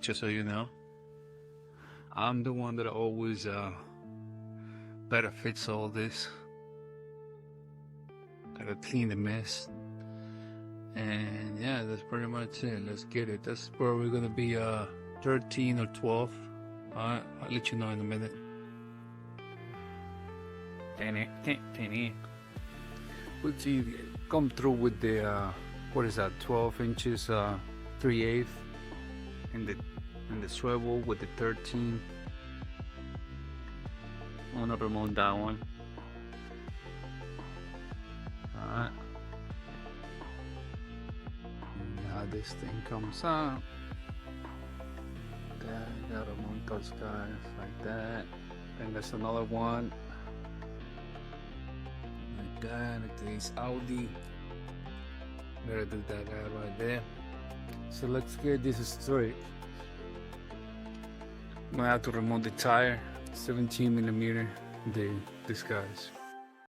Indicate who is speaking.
Speaker 1: just so you know. I'm the one that always better fix all this. Gotta clean the mess. And yeah, that's pretty much it. Let's get it. That's where we're gonna be 13 or 12. Alright, I'll let you know in a minute. We'll see, come through with the what is that, 12 inches 3/8 in the swivel with the 13. I'm gonna remote that one. Alright. Now this thing comes out. Gotta mount those guys like that. And there's another one like that, like this Audi. Gotta do that guy right there. So let's get this straight. I'm gonna have to remove the tire, 17 millimeter. These guys.